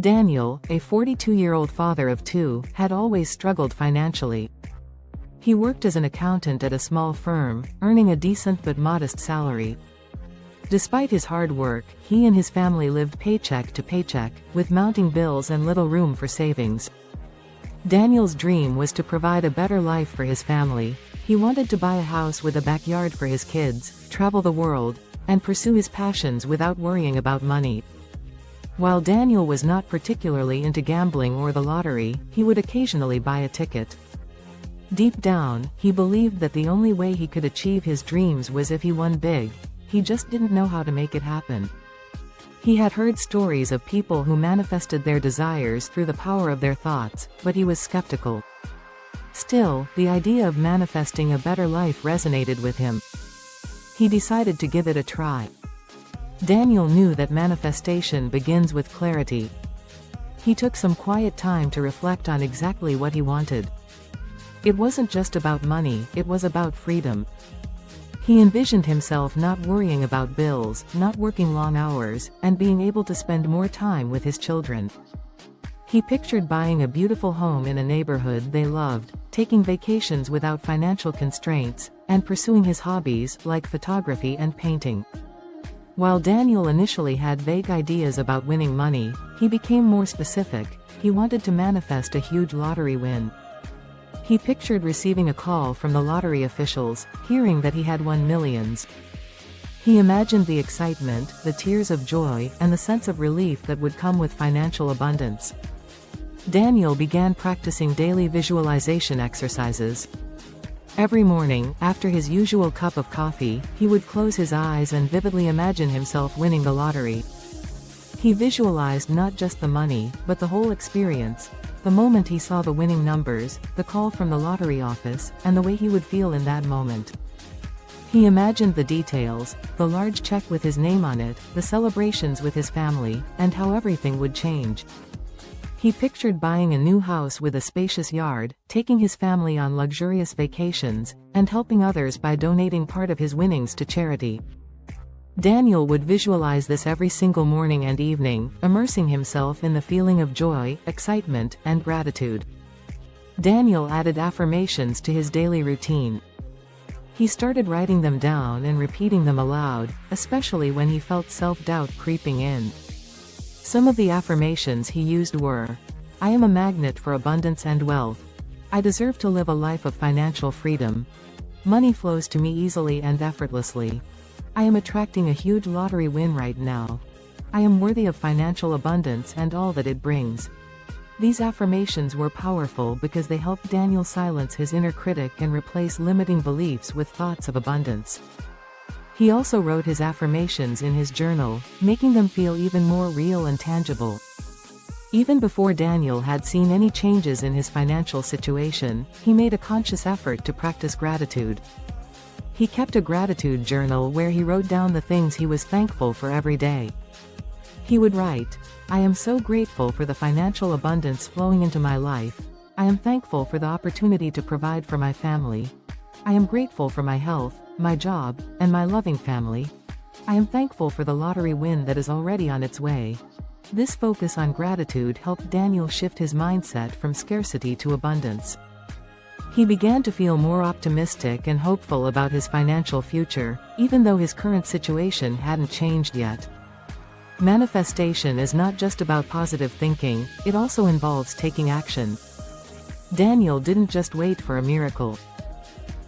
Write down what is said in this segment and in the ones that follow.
Daniel, a 42-year-old father of two, had always struggled financially. He worked as an accountant at a small firm, earning a decent but modest salary. Despite his hard work, he and his family lived paycheck to paycheck, with mounting bills and little room for savings. Daniel's dream was to provide a better life for his family. He wanted to buy a house with a backyard for his kids, travel the world, and pursue his passions without worrying about money. While Daniel was not particularly into gambling or the lottery, he would occasionally buy a ticket. Deep down, he believed that the only way he could achieve his dreams was if he won big. He just didn't know how to make it happen. He had heard stories of people who manifested their desires through the power of their thoughts, but he was skeptical. Still, the idea of manifesting a better life resonated with him. He decided to give it a try. Daniel knew that manifestation begins with clarity. He took some quiet time to reflect on exactly what he wanted. It wasn't just about money, it was about freedom. He envisioned himself not worrying about bills, not working long hours, and being able to spend more time with his children. He pictured buying a beautiful home in a neighborhood they loved, taking vacations without financial constraints, and pursuing his hobbies, like photography and painting. While Daniel initially had vague ideas about winning money, he became more specific. He wanted to manifest a huge lottery win. He pictured receiving a call from the lottery officials, hearing that he had won millions. He imagined the excitement, the tears of joy, and the sense of relief that would come with financial abundance. Daniel began practicing daily visualization exercises. Every morning, after his usual cup of coffee, he would close his eyes and vividly imagine himself winning the lottery. He visualized not just the money, but the whole experience. The moment he saw the winning numbers, the call from the lottery office, and the way he would feel in that moment. He imagined the details, the large check with his name on it, the celebrations with his family, and how everything would change. He pictured buying a new house with a spacious yard, taking his family on luxurious vacations, and helping others by donating part of his winnings to charity. Daniel would visualize this every single morning and evening, immersing himself in the feeling of joy, excitement, and gratitude. Daniel added affirmations to his daily routine. He started writing them down and repeating them aloud, especially when he felt self-doubt creeping in. Some of the affirmations he used were: I am a magnet for abundance and wealth. I deserve to live a life of financial freedom. Money flows to me easily and effortlessly. I am attracting a huge lottery win right now. I am worthy of financial abundance and all that it brings. These affirmations were powerful because they helped Daniel silence his inner critic and replace limiting beliefs with thoughts of abundance. He also wrote his affirmations in his journal, making them feel even more real and tangible. Even before Daniel had seen any changes in his financial situation, he made a conscious effort to practice gratitude. He kept a gratitude journal where he wrote down the things he was thankful for every day. He would write, I am so grateful for the financial abundance flowing into my life. I am thankful for the opportunity to provide for my family. I am grateful for my health, my job, and my loving family. I am thankful for the lottery win that is already on its way. This focus on gratitude helped Daniel shift his mindset from scarcity to abundance. He began to feel more optimistic and hopeful about his financial future, even though his current situation hadn't changed yet. Manifestation is not just about positive thinking, it also involves taking action. Daniel didn't just wait for a miracle.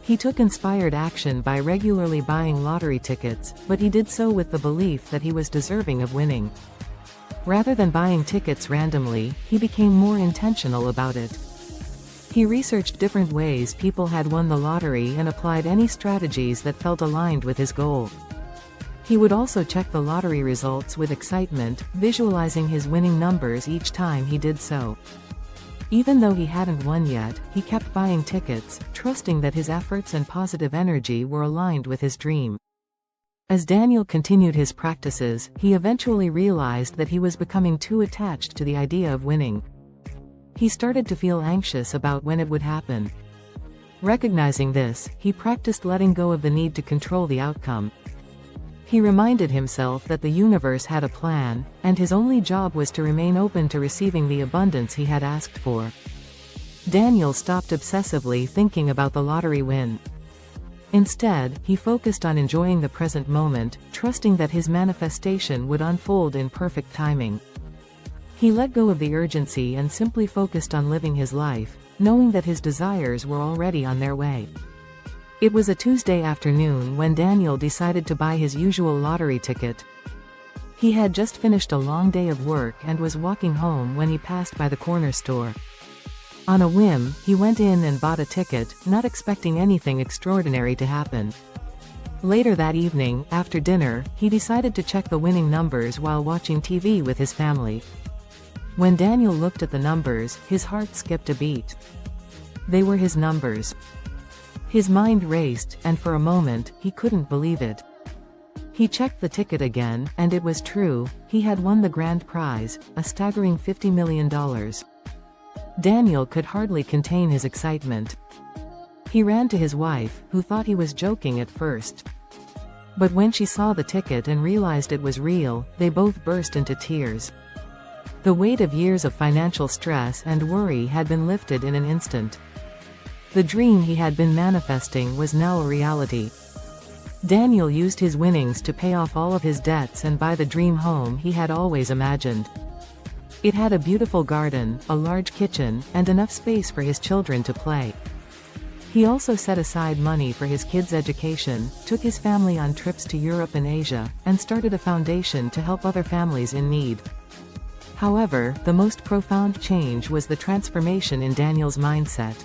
He took inspired action by regularly buying lottery tickets, but he did so with the belief that he was deserving of winning. Rather than buying tickets randomly, he became more intentional about it. He researched different ways people had won the lottery and applied any strategies that felt aligned with his goal. He would also check the lottery results with excitement, visualizing his winning numbers each time he did so. Even though he hadn't won yet, he kept buying tickets, trusting that his efforts and positive energy were aligned with his dream. As Daniel continued his practices, he eventually realized that he was becoming too attached to the idea of winning. He started to feel anxious about when it would happen. Recognizing this, he practiced letting go of the need to control the outcome. He reminded himself that the universe had a plan, and his only job was to remain open to receiving the abundance he had asked for. Daniel stopped obsessively thinking about the lottery win. Instead, he focused on enjoying the present moment, trusting that his manifestation would unfold in perfect timing. He let go of the urgency and simply focused on living his life, knowing that his desires were already on their way. It was a Tuesday afternoon when Daniel decided to buy his usual lottery ticket. He had just finished a long day of work and was walking home when he passed by the corner store. On a whim, he went in and bought a ticket, not expecting anything extraordinary to happen. Later that evening, after dinner, he decided to check the winning numbers while watching TV with his family. When Daniel looked at the numbers, his heart skipped a beat. They were his numbers. His mind raced, and for a moment, he couldn't believe it. He checked the ticket again, and it was true, he had won the grand prize, a staggering $50 million. Daniel could hardly contain his excitement. He ran to his wife, who thought he was joking at first. But when she saw the ticket and realized it was real, they both burst into tears. The weight of years of financial stress and worry had been lifted in an instant. The dream he had been manifesting was now a reality. Daniel used his winnings to pay off all of his debts and buy the dream home he had always imagined. It had a beautiful garden, a large kitchen, and enough space for his children to play. He also set aside money for his kids' education, took his family on trips to Europe and Asia, and started a foundation to help other families in need. However, the most profound change was the transformation in Daniel's mindset.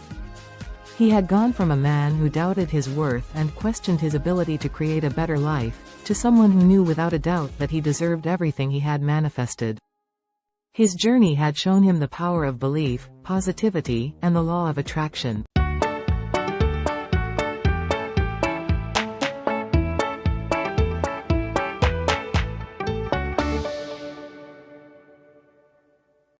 He had gone from a man who doubted his worth and questioned his ability to create a better life, to someone who knew without a doubt that he deserved everything he had manifested. His journey had shown him the power of belief, positivity, and the law of attraction.